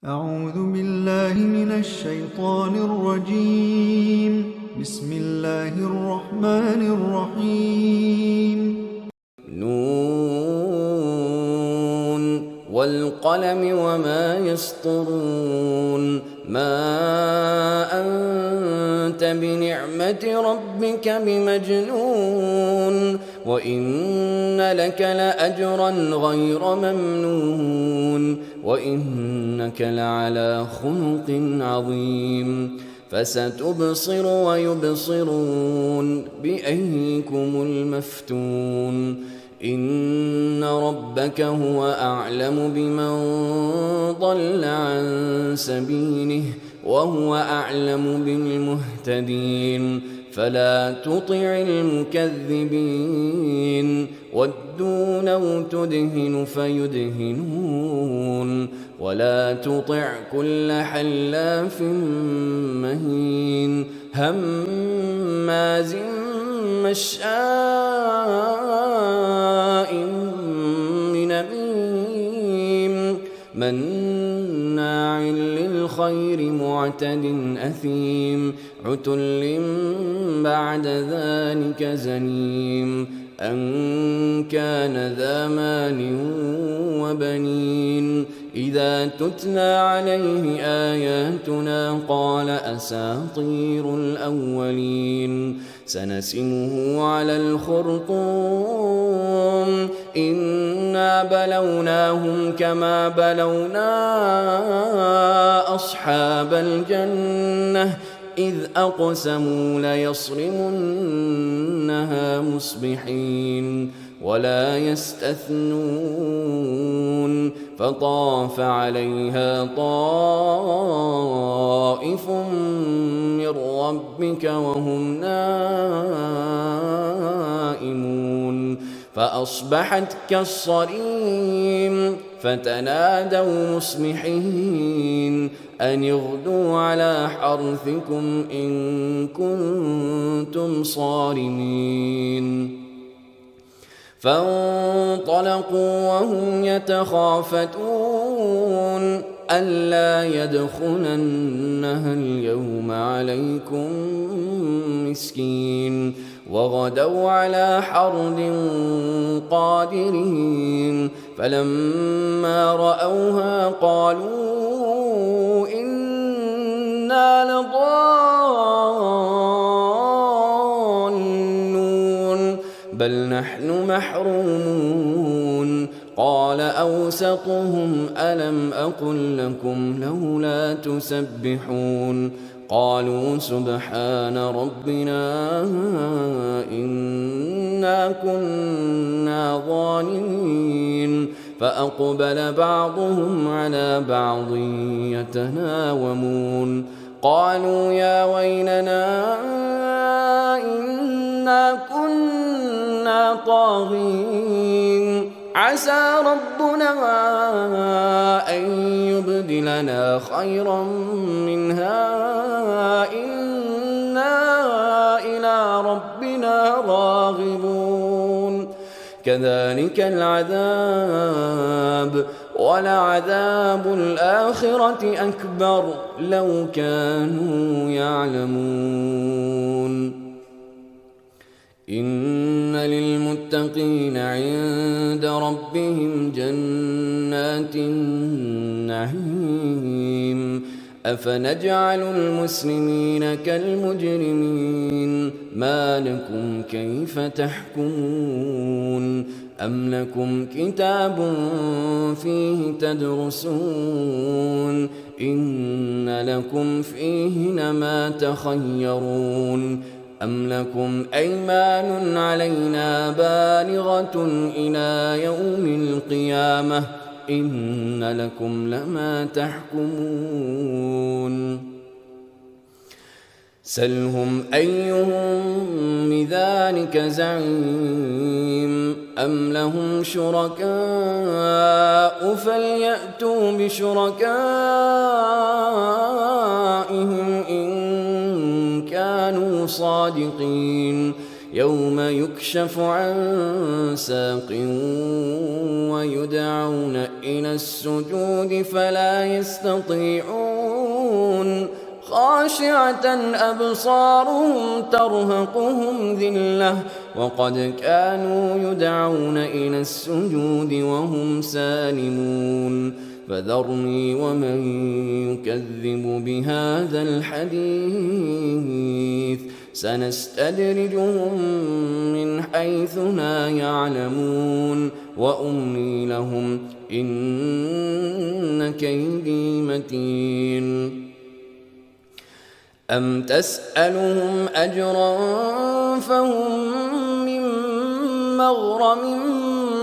أعوذ بالله من الشيطان الرجيم. بسم الله الرحمن الرحيم. نون والقلم وما يسطرون. ما أنت بنعمة ربك بمجنون وإن لك لأجرا غير ممنون وإنك لعلى خلق عظيم. فستبصر ويبصرون بأيكم المفتون. إن ربك هو أعلم بمن ضل عن سبيله وهو أعلم بالمهتدين. فلا تطع المكذبين ودوا لو تدهن فيدهنون ولا تطع كل حلاف مهين هماز مشاء بنميم مناع للخير معتد أثيم عتل بعد ذلك زنيم أن كان ذا مال وبنين. إذا تتلى عليه آياتنا قال أساطير الأولين. سنسمه على الخرطوم. إنا بلوناهم كما بلونا أصحاب الجنة إذ أقسموا ليصرمنها مصبحين ولا يستثنون. فطاف عليها طائف من ربك وهم نائمون فأصبحت كالصريم. فتنادوا مصبحين أن اغدوا على حرثكم إن كنتم صارمين. فانطلقوا وهم يتخافتون ألا يدخلنها اليوم عليكم مسكين. وغدوا على حرد قادرين. فلما رأوها قالوا إنا لضالون بل نحن محرومون. قال أوسطهم ألم أقل لكم لولا تسبحون قالوا سبحان ربنا إنا كنا ظالمين. فأقبل بعضهم على بعض يتناومون قالوا يا ويلنا إنا كنا طاغين عسى ربنا أن يبدلنا خيرا منها إنا إلى ربنا راغبون. كذلك العذاب ولعذاب الآخرة أكبر لو كانوا يعلمون. إن للمتقين عند ربهم جنات النعيم. أفنجعل المسلمين كالمجرمين ما لكم كيف تحكمون أم لكم كتاب فيه تدرسون إن لكم فيه لما تخيرون أم لكم أيمان علينا بالغة إلى يوم القيامة إن لكم لما تحكمون. سلهم أيهم بذلك زعيم أم لهم شركاء فليأتوا بشركائهم إن كانوا صادقين. يوم يكشف عن ساق ويدعون إلى السجود فلا يستطيعون خاشعة أبصارهم ترهقهم ذلة وقد كانوا يدعون إلى السجود وهم سالمون فذرني ومن يكذب بهذا الحديث سنستدرجهم من حيث لا يعلمون وأملي لهم إن كيدي متين أم تسألهم أجرا فهم من مغرم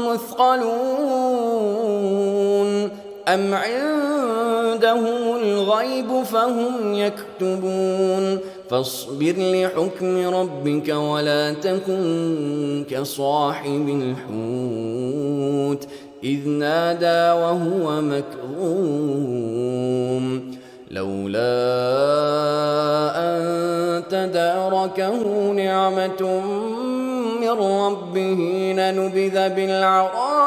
مثقلون أم عندهم الغيب فهم يكتبون فاصبر لحكم ربك ولا تكن كصاحب الحوت إذ نادى وهو مكظوم لولا أن تداركه نعمة من ربه لنبذ بالعراء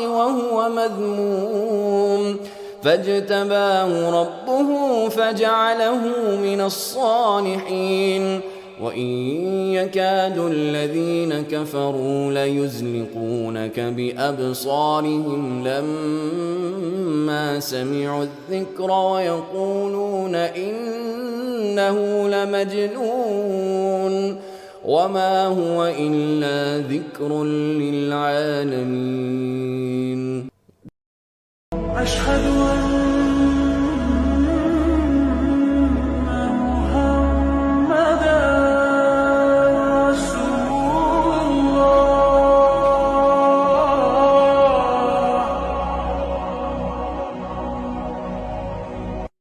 وهو مذموم فاجتباه ربه فجعله من الصالحين وإن يكاد الذين كفروا ليزلقونك بأبصارهم لما سمعوا الذكر ويقولون إنه لمجنون وما هو إلا ذكر للعالمين. أشهد أن